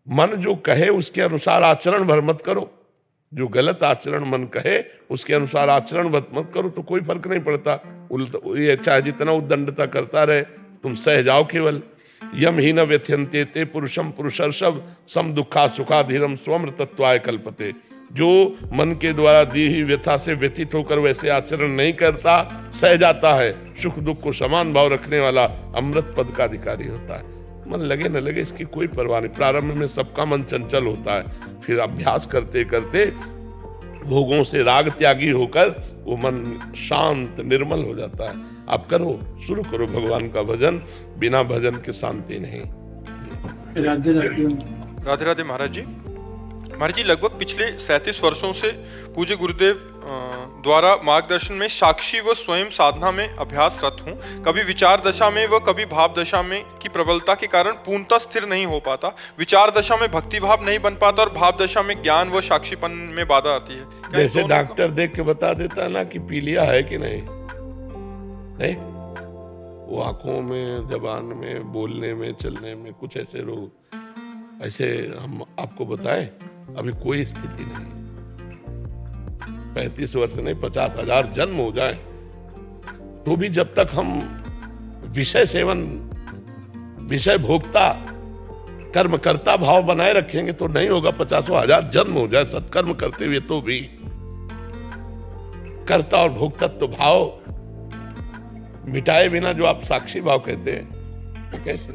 मन जो कहे उसके अनुसार आचरण भर मत करो। जो गलत आचरण मन कहे उसके अनुसार आचरण मत करो, तो कोई फर्क नहीं पड़ता। ये चाहे जितना उद्दंडता करता रहे, तुम सह जाओ केवल। यम ही न व्यथ्यन्ते ते पुरुषम पुरुषर्षभ, सम दुखा सुखा धीरम स्वमृतत्वाय कल्पते। जो मन के द्वारा दी हुई व्यथा से व्यथित होकर वैसे आचरण नहीं करता, सह जाता है, सुख दुख को समान भाव रखने वाला अमृत पद का अधिकारी होता है। मन लगे न लगे इसकी कोई परवाह नहीं। प्रारंभ में सबका मन चंचल होता है, फिर अभ्यास करते करते भोगों से राग त्यागी होकर वो मन शांत निर्मल हो जाता है। आप करो, शुरू करो भगवान का भजन, बिना भजन के शांति नहीं। राधे राधे। राधे राधे महाराज जी। महाराज जी लगभग पिछले 37 वर्षों से पूज्य गुरुदेव द्वारा मार्गदर्शन में साक्षी व स्वयं साधना में अभ्यासरत हूँ। कभी विचार दशा में व कभी भाव दशा में की प्रबलता के कारण पूर्णतः स्थिर नहीं हो पाता। विचार दशा में भक्ति भाव नहीं बन पाता और भाव दशा में ज्ञान व साक्षीपन में बाधा आती है। जैसे डॉक्टर देख के बता देता है ना कि पीलिया है कि नहीं, वो आंखों में, जबान में, बोलने में, चलने में कुछ ऐसे रोग, ऐसे हम आपको बताएं अभी कोई स्थिति नहीं। 35 वर्ष नहीं, 50,000 जन्म हो जाए तो भी जब तक हम विषय सेवन, विषय भोक्ता, कर्मकर्ता भाव बनाए रखेंगे तो नहीं होगा। 50,000 जन्म हो जाए सत्कर्म करते हुए तो भी कर्ता और भोक्तत्व भाव मिटाए बिना जो आप साक्षी भाव कहते हैं, वो कैसे?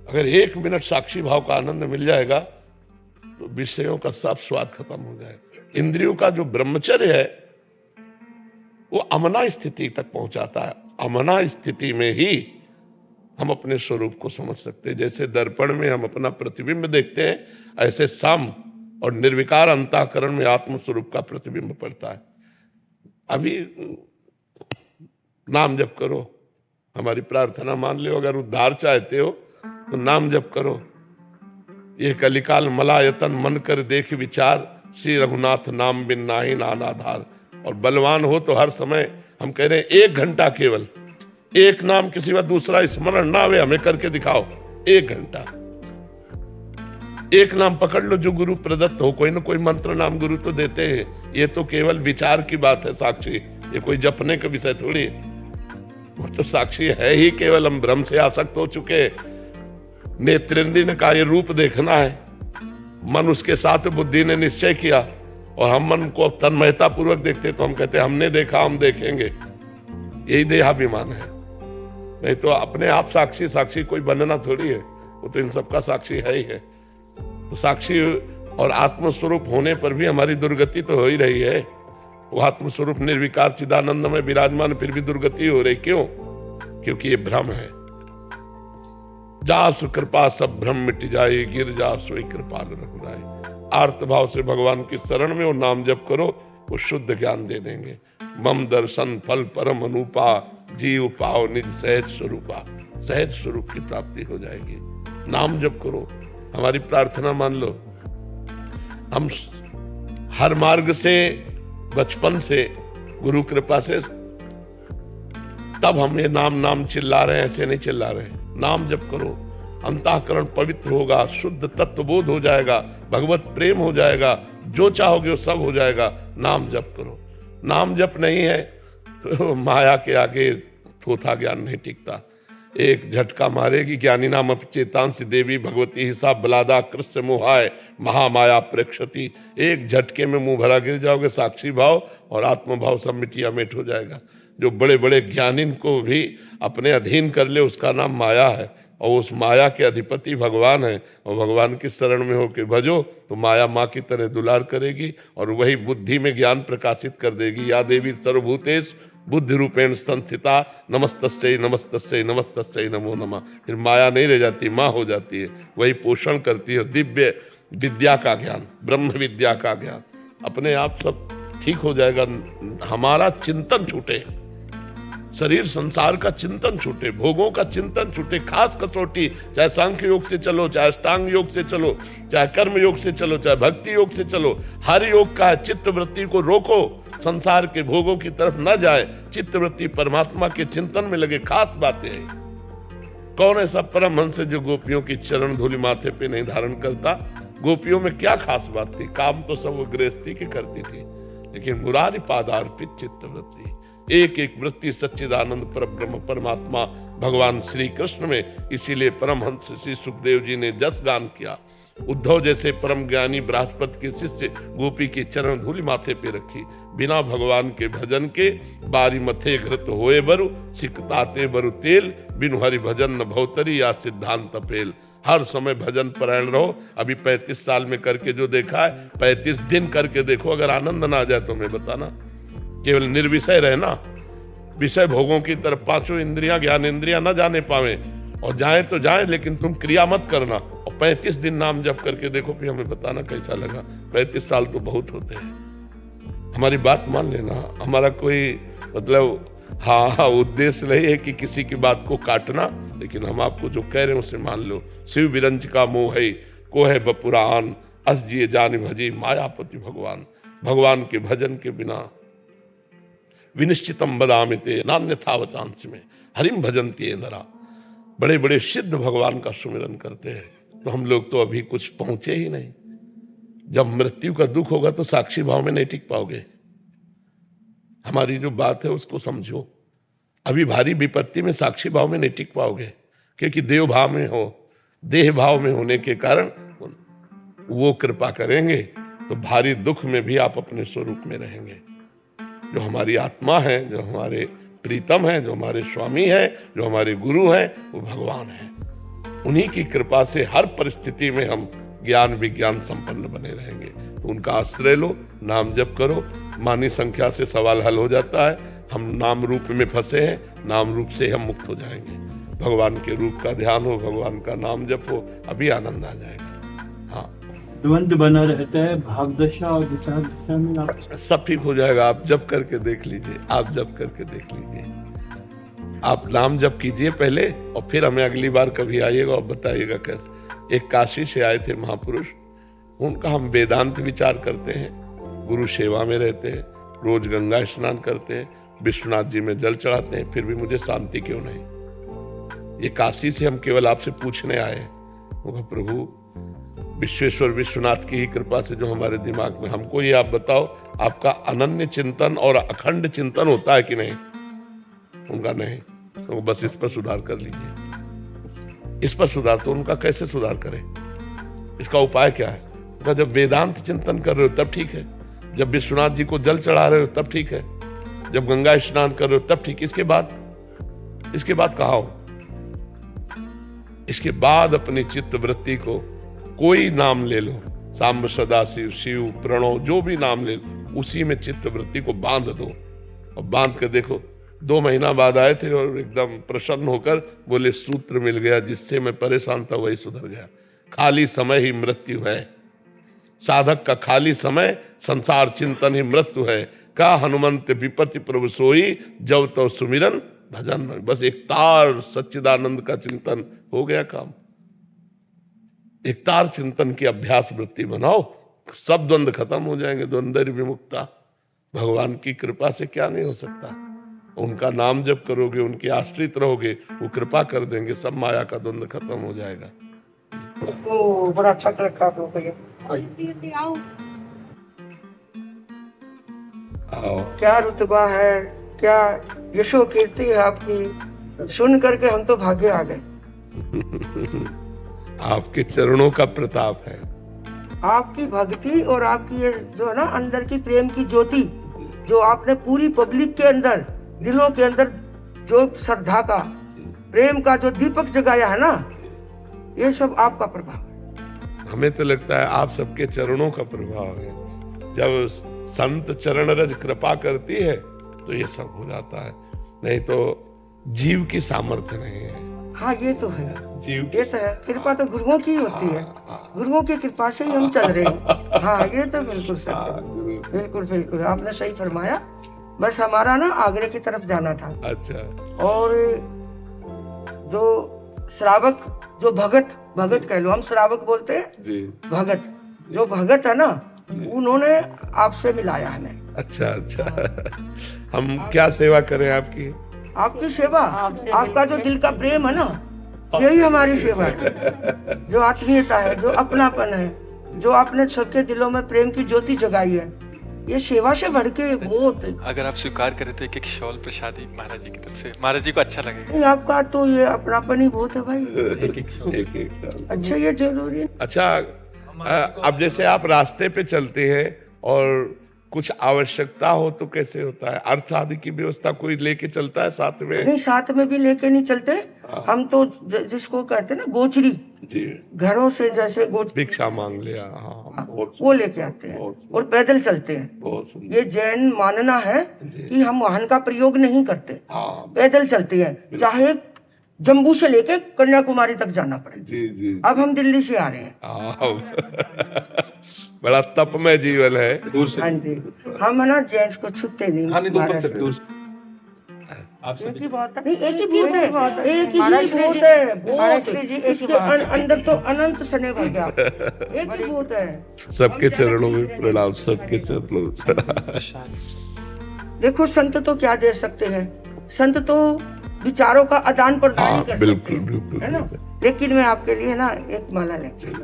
अगर 1 मिनट साक्षी भाव का आनंद मिल जाएगा तो विषयों का सब स्वाद खत्म हो जाएगा। इंद्रियों का जो ब्रह्मचर्य है वो अमना स्थिति तक पहुंचाता है। अमना स्थिति में ही हम अपने स्वरूप को समझ सकते हैं। जैसे दर्पण में हम अपना प्रतिबिंब देखते हैं, ऐसे सम और निर्विकार अंतःकरण में आत्म स्वरूप का प्रतिबिंब पड़ता है। अभी नाम जप करो, हमारी प्रार्थना मान लो। अगर उद्धार चाहते हो तो नाम जप करो। ये कलिकाल मलायतन मन कर देख विचार, श्री रघुनाथ नाम बिन नाहि नान आधार। और बलवान हो तो हर समय हम कह रहे हैं 1 घंटा, केवल एक नाम के सिवा दूसरा स्मरण ना आवे, हमें करके दिखाओ 1 घंटा। एक नाम पकड़ लो जो गुरु प्रदत्त हो। कोई ना कोई मंत्र नाम गुरु तो देते हैं, ये तो केवल विचार की बात है साक्षी, ये कोई जपने का विषय थोड़ी है। वो तो साक्षी है ही, केवल हम भ्रम से आसक्त हो चुके। नेत्रेंद्र ने कहा ये रूप देखना है, मन उसके साथ बुद्धि ने निश्चय किया, और हम मन को तन्मयता पूर्वक देखते तो हम कहते हमने देखा हम देखेंगे। यही देहाभिमान है। नहीं तो अपने आप साक्षी, साक्षी कोई बनना थोड़ी है, वो तो इन सबका साक्षी है ही है। तो साक्षी और आत्मस्वरूप होने पर भी हमारी दुर्गति तो हो ही रही है। वो आत्मस्वरूप निर्विकार चिदानंद में विराजमान, फिर भी दुर्गति हो रही। क्यों? क्योंकि ये भ्रम है। जासु कृपा सब भ्रम मिट जाए, गिर जा सोई कृपाल रघुराई। आर्त भाव से भगवान की शरण में वो नाम जप करो, वो शुद्ध ज्ञान दे देंगे। मम दर्शन फल परम अनुपा, जीव पाओ निज सहज स्वरूपा। सहज स्वरूप की प्राप्ति हो जाएगी। नाम जप करो, हमारी प्रार्थना मान लो। हम हर मार्ग से बचपन से गुरु कृपा से तब हम ये नाम नाम चिल्ला रहे हैं, ऐसे नहीं चिल्ला रहे। नाम जप करो, अंतःकरण पवित्र होगा, शुद्ध तत्व बोध हो जाएगा, भगवत प्रेम हो जाएगा, जो चाहोगे वो सब हो जाएगा। नाम जप करो। नाम जप नहीं है तो माया के आगे थोथा ज्ञान नहीं टिकता। एक झटका मारेगी ज्ञानी नाम चेतांसी देवी भगवती हिसाब बलादा कृष्ण मोहाय महामाया प्रेक्षति। एक झटके में मुंह भरा गिर जाओगे। साक्षी भाव और आत्मभाव सब मिटिया मेट हो जाएगा। जो बड़े बड़े ज्ञानी को भी अपने अधीन कर ले उसका नाम माया है, और उस माया के अधिपति भगवान है। और भगवान की शरण में होकर भजो तो माया माँ की तरह दुलार करेगी, और वही बुद्धि में ज्ञान प्रकाशित कर देगी। या देवी सर्वभूतेषु बुद्धि रूपेण संस्थिता, नमस्तस्यै नमस्तस्यै नमस्तस्यै नमो नमः। फिर माया नहीं रह जाती, माँ हो जाती है। वही पोषण करती है दिव्य विद्या का ज्ञान, ब्रह्म विद्या का ज्ञान। अपने आप सब ठीक हो जाएगा। हमारा चिंतन छूटे, शरीर संसार का चिंतन छूटे, भोगों का चिंतन छूटे। खास कसौटी चाहे सांख्य योग से चलो, चाहे अष्टांग योग से चलो, चाहे कर्म योग से चलो, चाहे भक्ति योग से चलो, हर योग का है। चित्त वृत्ति को रोको, संसार के भोगों की तरफ न जाए, चित्त वृत्ति परमात्मा के चिंतन में लगे। खास बातें है। कौन ऐसा परमहंस है जो गोपियों की चरण धूलि माथे पे नहीं धारण करता? गोपियों में क्या खास बात थी? काम तो सब वो गृहस्थी की करती थी, लेकिन मुरारी पादार्पित चित्त वृत्ति, एक एक वृत्ति सच्चिदानंद परब्रह्म परमात्मा भगवान श्री कृष्ण में। इसीलिए परमहंस श्री सुखदेव जी ने जस गान किया। उद्धव जैसे परम ज्ञानी बृहस्पति के शिष्य गोपी की चरण धूलि माथे पे रखी। बिना भगवान के भजन के बारी मथे घृत होए बरु, सिकताते बरु तेल, बिनु हरि भजन न भवतरी या सिद्धांत पेल। हर समय भजन परायण रहो। अभी 35 साल में करके जो देखा है, 35 दिन करके देखो, अगर आनंद ना आ जाए तो मैं बताना। केवल निर्विषय रहना, विषय भोगों की तरफ पांचों इंद्रियां ज्ञान इंद्रियां न जाने पावे, और जाए तो जाए लेकिन तुम क्रिया मत करना। और 35 दिन नाम जप करके देखो, फिर हमें बताना कैसा लगा। 35 साल तो बहुत होते हैं। हमारी बात मान लेना। हमारा कोई मतलब हाँ उद्देश्य नहीं है कि किसी की बात को काटना, लेकिन हम आपको जो कह रहे हैं उसे मान लो। शिव बिरंज का मोह है को है बपुरान, अस जिए जान भजी मायापति भगवान। भगवान के भजन के बिना विनिश्चितम बदामिते नान्यथा वचांस में हरिम भजन्ति नरा। बड़े बड़े सिद्ध भगवान का सुमिरन करते हैं, तो हम लोग तो अभी कुछ पहुंचे ही नहीं। जब मृत्यु का दुख होगा तो साक्षी भाव में नहीं टिक पाओगे। हमारी जो बात है उसको समझो। अभी भारी विपत्ति में साक्षी भाव में नहीं टिक पाओगे, क्योंकि देव भाव में हो, देह भाव में होने के कारण वो कृपा करेंगे तो भारी दुख में भी आप अपने स्वरूप में रहेंगे। जो हमारी आत्मा है, जो हमारे प्रीतम है, जो हमारे स्वामी है, जो हमारे गुरु हैं, वो भगवान है। उन्हीं की कृपा से हर परिस्थिति में हम ज्ञान विज्ञान संपन्न बने रहेंगे। तो उनका आश्रय लो, नाम जप करो। मानी संख्या से सवाल हल हो जाता है। हम नाम रूप में फंसे हैं, नाम रूप से हम मुक्त हो जाएंगे। भगवान के रूप का ध्यान हो, भगवान का नाम जप हो, अभी आनंद आ जाएगा। हाँ, द्वंद्व बना रहता है भाव दशा और विचार दशा में। आप सब ठीक हो जाएगा। आप जप करके देख लीजिए, आप जप करके देख लीजिए। आप नाम जप कीजिए पहले, और फिर हमें अगली बार कभी आइएगा और बताइएगा कैसे। एक काशी से आए थे महापुरुष, उनका हम वेदांत विचार करते हैं, गुरु सेवा में रहते हैं, रोज गंगा स्नान करते हैं, विश्वनाथ जी में जल चढ़ाते हैं, फिर भी मुझे शांति क्यों नहीं। ये काशी से हम केवल आपसे पूछने आए हैं। वो प्रभु विश्वेश्वर विश्वनाथ की ही कृपा से जो हमारे दिमाग में, हमको ये आप बताओ, आपका अनन्य चिंतन और अखंड चिंतन होता है कि नहीं? उनका नहीं, तो बस इस पर सुधार कर लीजिए। इस पर सुधार, तो उनका कैसे सुधार करें? इसका उपाय क्या है? उनका जब वेदांत चिंतन कर रहे हो तब ठीक है, जब विश्वनाथ जी को जल चढ़ा रहे हो तब ठीक है, जब गंगा स्नान कर रहे हो तब ठीक। इसके बाद कहा हो? इसके बाद अपनी चित्त वृत्ति को कोई नाम ले लो, सांब सदा शिव, शिव प्रणव, जो भी नाम ले लो, उसी में चित्त वृत्ति को बांध दो। और बांध कर देखो, 2 महीना बाद आए थे और एकदम प्रसन्न होकर बोले सूत्र मिल गया, जिससे मैं परेशान था वही सुधर गया। खाली समय ही मृत्यु है, साधक का खाली समय संसार चिंतन ही मृत्यु है। का हनुमंत विपत्ति प्रभु सोई, जब तो सुमिरन भजन। बस एक तार सच्चिदानंद का चिंतन हो गया काम। एक तार चिंतन की अभ्यास वृत्ति बनाओ, सब द्वंद्व खत्म हो जाएंगे। द्वंद्व विमुक्ता, भगवान की कृपा से क्या नहीं हो सकता। उनका नाम जप करोगे, उनके आश्रित रहोगे, वो कृपा कर देंगे, सब माया का द्वंद्व खत्म हो जाएगा। ओ बड़ा अच्छा रखा आप लोग ये। आओ, क्या रुतबा है, क्या यशो कीर्ति है आपकी, सुन करके हम तो भागे आ गए। आपके चरणों का प्रताप है। आपकी भक्ति और आपकी ये जो है ना अंदर की प्रेम की ज्योति, जो आपने पूरी पब्लिक के अंदर, दिलों के अंदर जो श्रद्धा का, प्रेम का जो दीपक जगाया है ना, ये सब आपका प्रभाव है। हमें तो लगता है आप सबके चरणों का प्रभाव है। जब संत चरण रज कृपा करती है तो ये सब हो जाता है, नहीं तो जीव की सामर्थ्य नहीं है। हाँ ये तो है, जीव ये तो है। कृपा तो गुरुओं की होती है, गुरुओं की कृपा से ही हम चल रहे हैं। हाँ ये तो बिल्कुल सत्य, बिल्कुल बिल्कुल आपने सही फरमाया। बस हमारा ना आगरे की तरफ जाना था। अच्छा, और जो श्रावक, जो भगत कह लो, हम श्रावक बोलते हैं जी, भगत, जो भगत है ना, उन्होंने आपसे मिलाया हमें। अच्छा। हम क्या सेवा करें आपकी? आपकी सेवा, आपका जो दिल का प्रेम है ना, यही हमारी सेवा है। जो आत्मीयता है, जो अपनापन है, जो आपने सबके दिलों में प्रेम की ज्योति जगाई है, ये सेवा से बढ़ के बहुत। अगर आप स्वीकार करें तो एक शॉल प्रसादी महाराज जी की तरफ से, महाराज जी को अच्छा लगेगा। नहीं, आपका तो ये अपनापन ही बहुत है भाई। एक अच्छा ये जरूरी है। अच्छा, अब जैसे आप रास्ते पे चलते हैं और कुछ आवश्यकता हो तो कैसे होता है? अर्थ आदि की व्यवस्था कोई लेके चलता है साथ में? नहीं, साथ में भी लेके नहीं चलते हम तो, जिसको कहते हैं ना गोचरी, जी, घरों से जैसे भिक्षा मांग लिया, हाँ, वो लेके आते हैं और पैदल चलते हैं। बहुत सुंदर। ये जैन मानना है कि हम वाहन का प्रयोग नहीं करते, पैदल चलते हैं, चाहे जम्मू से लेके कन्याकुमारी तक जाना पड़े। जी। अब हम दिल्ली से आ रहे हैं। बड़ा तपमय जीवन है। हाँ जी, हम है ना जेंट्स को छूते नहीं। एक ही बात है, एक ही भूत है, एक ही भूत है, भूत इसके अंदर तो अनंत सने भर गया, एक ही भूत है। सबके चरणों में प्रणाम, सबके चरणों में प्रणाम। देखो संत तो क्या दे सकते हैं, संत तो विचारों का आदान प्रदान ही कर सकते बिल्कुल हैं, बिल्कुल है ना। लेकिन मैं आपके लिए ना एक माला लेती हूँ।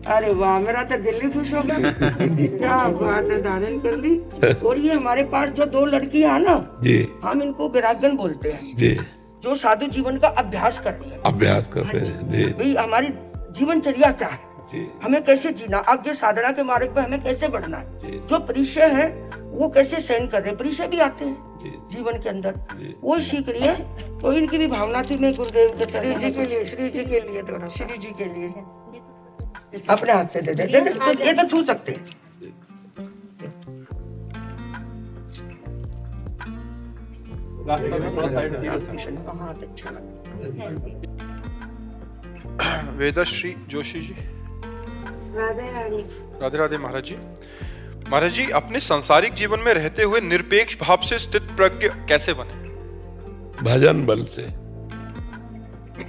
अरे वाह, मेरा तो दिल ही खुश हो गया। क्या बात है, धारण कर ली। और ये हमारे पास जो 2 लड़कियां है ना जी, हम इनको वैरागन बोलते हैं जी, जो साधु जीवन का अभ्यास कर रही है। अभ्यास करते हैं जी, भाई हमारी जीवनचर्या क्या है, जी, हमें कैसे जीना, आगे साधना के मार्ग पे हमें कैसे बढ़ना है, जो परिचय है वो कैसे सहन कर रहे हैं, परिचय भी आते हैं जीवन के अंदर, वो सीख रही है। तो इनकी भी भावना थी, मैं गुरुदेव के श्री जी के लिए थोड़ा, श्री जी के लिए अपने हाथ से दे दे, ये तो छू सकते हैं। रास्ता में थोड़ा साइड वेदश्री जोशी जी। राधे राधे। राधे राधे महाराज जी। महाराज जी, अपने सांसारिक जीवन में रहते हुए निरपेक्ष भाव से स्थित प्रज्ञ कैसे बने? भजन बल से।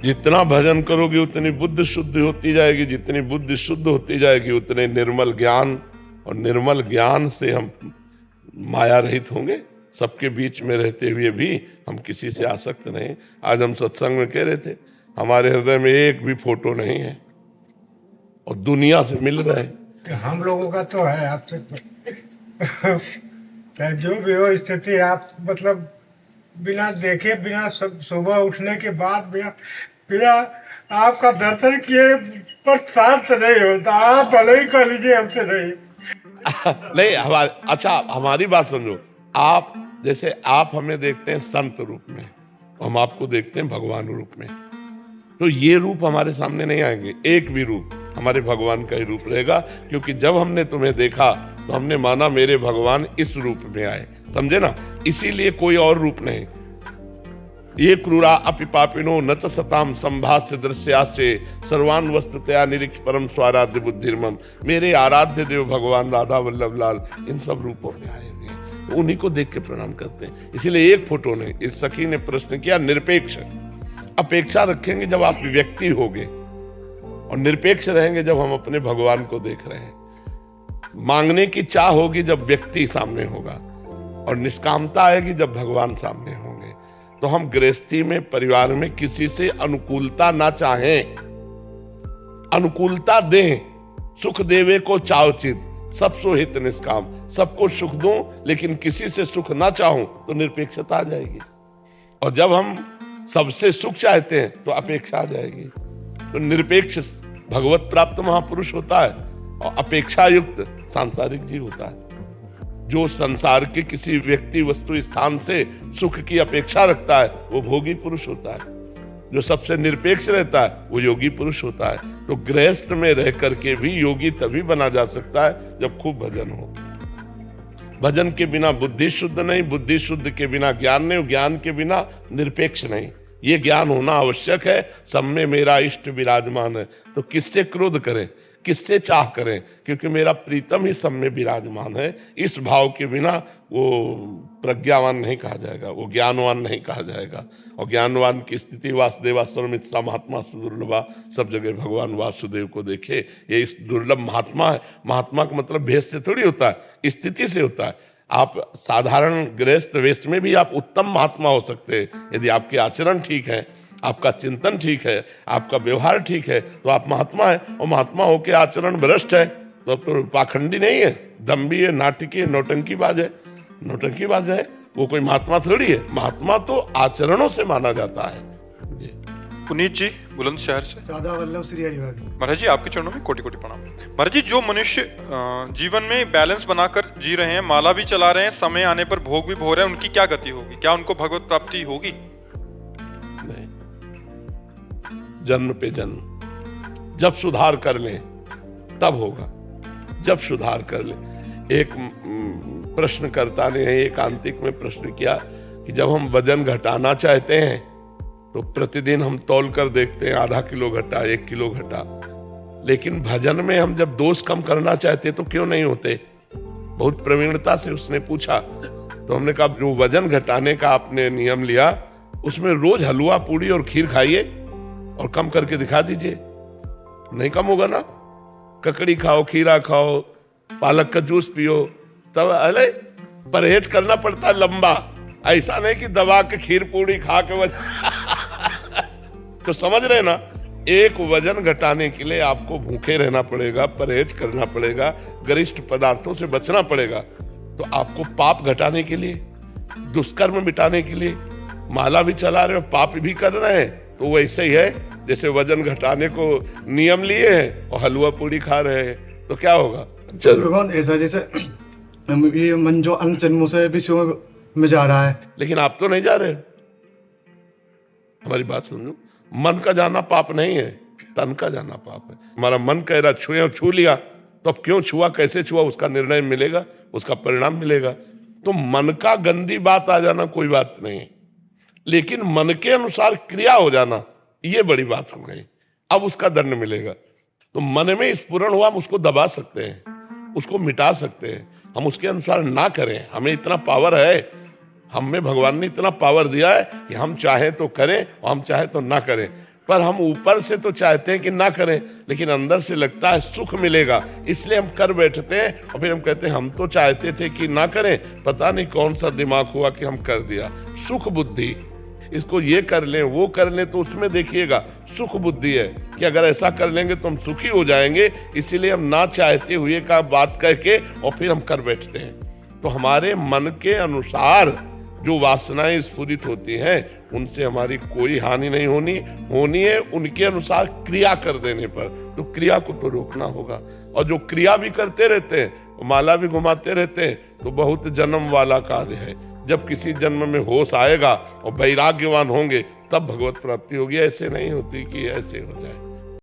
जितना भजन करोगे उतनी बुद्धि शुद्ध होती जाएगी, जितनी बुद्धि शुद्ध होती जाएगी उतने निर्मल ज्ञान, और निर्मल ज्ञान से हम माया रहित होंगे। सबके बीच में रहते हुए भी हम किसी से आसक्त नहीं। आज हम सत्संग में कह रहे थे, हमारे हृदय में एक भी फोटो नहीं है और दुनिया से मिल रहे हैं। हम लोगों का तो है आपसे चाहे जो भी हो स्थिति, आप मतलब बिना देखे, बिना सुबह उठने के बाद बिना आपका दर्शन किए पर शांत नहीं होता। आप भले ही कह लीजिए हमसे नहीं नहीं, अच्छा हमारी बात समझो। आप जैसे आप हमें देखते हैं संत रूप में, हम आपको देखते हैं भगवान रूप में, तो ये रूप हमारे सामने नहीं आएंगे। एक भी रूप हमारे भगवान का ही रूप रहेगा, क्योंकि जब हमने तुम्हें देखा तो हमने माना मेरे भगवान इस रूप में आए, समझे ना। इसीलिए कोई और रूप नहीं। ये क्रूरा अपि पापिनो न च सताम संभाष्य दृश्यास्य सर्वान वस्तुतया निरीक्ष परम स्वाराध्य बुद्धिर्मम। मेरे आराध्य देव भगवान राधा वल्लभ लाल इन सब रूपों में आए हुए हैं, तो उन्हीं को देख के प्रणाम करते हैं। इसीलिए एक फोटो नहीं। इस सखी ने प्रश्न किया निरपेक्ष। अपेक्षा रखेंगे जब आप व्यक्ति होगे, और निरपेक्ष रहेंगे जब हम अपने भगवान को देख रहे हैं। मांगने की चाह होगी जब व्यक्ति सामने होगा, और निष्कामता आएगी जब भगवान सामने होंगे। तो हम गृहस्थी में, परिवार में किसी से अनुकूलता ना चाहें, अनुकूलता दें। सुख देवे को चावचित सब सोहित निष्काम। सबको सुख दूं लेकिन किसी से सुख ना चाहूं तो निरपेक्षता आ जाएगी। और जब हम सबसे सुख चाहते हैं तो अपेक्षा आ जाएगी। तो निरपेक्ष भगवत प्राप्त महापुरुष होता है, और अपेक्षा युक्त सांसारिक जीव होता है। जो संसार के किसी व्यक्ति, वस्तु, स्थान से सुख की अपेक्षा रखता है वो भोगी पुरुष होता है। जो सबसे निरपेक्ष रहता है वो योगी पुरुष होता है। तो गृहस्थ में रह करके भी योगी तभी बना जा सकता है जब खूब भजन हो। भजन के बिना बुद्धि शुद्ध नहीं, बुद्धि शुद्ध के बिना ज्ञान नहीं, ज्ञान के बिना निरपेक्ष नहीं। ये ज्ञान होना आवश्यक है। सब में मेरा इष्ट विराजमान है। तो किससे क्रोध करें, किससे चाह करें, क्योंकि मेरा प्रीतम ही सब में विराजमान है। इस भाव के बिना वो प्रज्ञावान नहीं कहा जाएगा, वो ज्ञानवान नहीं कहा जाएगा। और ज्ञानवान की स्थिति वासुदेवास्वरमित सा महात्मा सुदुर्लभा। सब जगह भगवान वासुदेव को देखे, ये इस दुर्लभ महात्मा है। महात्मा का मतलब भेष से थोड़ी होता है, स्थिति से होता है। आप साधारण गृहस्थ वेश में भी आप उत्तम महात्मा हो सकते हैं यदि आपके आचरण ठीक है, आपका चिंतन ठीक है, आपका व्यवहार ठीक है, तो आप महात्मा है। और महात्मा होके आचरण भ्रष्ट है तो पाखंडी नहीं है, दम्भी है, नाटकी है, नौटंकीबाज है। नौटंकीबाज है वो कोई महात्मा थोड़ी है। महात्मा तो आचरणों से माना जाता है। पुनीत जी बुलंदशहर से। राधा वल्लभ श्री हरिवास। महाराज जी, आपके चरणों में कोटि कोटि प्रणाम। महाराज जी, जो मनुष्य जीवन में बैलेंस बनाकर जी रहे हैं, माला भी चला रहे हैं, समय आने पर भोग भी भोग रहे हैं, उनकी क्या गति होगी? क्या उनको भगवत प्राप्ति होगी? नहीं, जन्म पे जन्म। जब सुधार कर लें तब होगा, जब सुधार कर लें। एक प्रश्नकर्ता ने एकांतिक में प्रश्न किया कि जब हम वजन घटाना चाहते हैं तो प्रतिदिन हम तौल कर देखते हैं, आधा किलो घटा, 1 किलो घटा, लेकिन भजन में हम जब दोष कम करना चाहते तो क्यों नहीं होते? बहुत प्रवीणता से उसने पूछा। तो हमने कहा जो वजन घटाने का आपने नियम लिया उसमें रोज हलवा, पूड़ी और खीर खाइए और कम करके दिखा दीजिए, नहीं कम होगा ना? ककड़ी खाओ, खीरा खाओ, पालक का जूस पियो, तब अरे परहेज करना पड़ता है लंबा। ऐसा नहीं कि दबा के खीर पूड़ी खा के तो समझ रहे ना, एक वजन घटाने के लिए आपको भूखे रहना पड़ेगा, परहेज करना पड़ेगा, गरिष्ठ पदार्थों से बचना पड़ेगा। तो आपको पाप घटाने के लिए, दुष्कर्म मिटाने के लिए माला भी चला रहे हो, पाप भी कर रहे हैं, तो वैसे ही है जैसे वजन घटाने को नियम लिए हैं और हलवा पूड़ी खा रहे हैं, तो क्या होगा? चलो भगवान ऐसा जैसे ये मन जो अन्य जन्मों से विषयों में जा रहा है, लेकिन आप तो नहीं जा रहे। हमारी बात समझो, मन का जाना पाप नहीं है, तन का जाना पाप है। हमारा मन कह रहा छुए, छू लिया, तो अब क्यों छुआ, कैसे छुआ, उसका निर्णय मिलेगा, उसका परिणाम मिलेगा। तो मन का गंदी बात आ जाना कोई बात नहीं है। लेकिन मन के अनुसार क्रिया हो जाना ये बड़ी बात हो गई। अब उसका दंड मिलेगा। तो मन में स्फुरण हुआ, हम उसको दबा सकते हैं, उसको मिटा सकते हैं। हम उसके अनुसार ना करें, हमें इतना पावर है, हम में भगवान ने इतना पावर दिया है कि हम चाहे तो करें और हम चाहे तो ना करें। पर हम ऊपर से तो चाहते हैं कि ना करें, लेकिन अंदर से लगता है सुख मिलेगा, इसलिए हम कर बैठते हैं। और फिर हम कहते हैं हम तो चाहते थे कि ना करें, पता नहीं कौन सा दिमाग हुआ कि हम कर दिया। सुख बुद्धि, इसको ये कर लें वो कर लें, तो उसमें देखिएगा सुख बुद्धि है कि अगर ऐसा कर लेंगे तो हम सुखी हो जाएंगे, इसीलिए हम ना चाहते हुए का बात करके और फिर हम कर बैठते हैं। तो हमारे मन के अनुसार जो वासनाएं स्फुरित होती हैं, उनसे हमारी कोई हानि नहीं होनी है उनके अनुसार क्रिया कर देने पर। तो क्रिया को तो रोकना होगा। और जो क्रिया भी करते रहते हैं, माला भी घुमाते रहते हैं, तो बहुत जन्म वाला कार्य है। जब किसी जन्म में होश आएगा और वैराग्यवान होंगे, तब भगवत प्राप्ति होगी। ऐसे नहीं होती कि ऐसे हो जाए।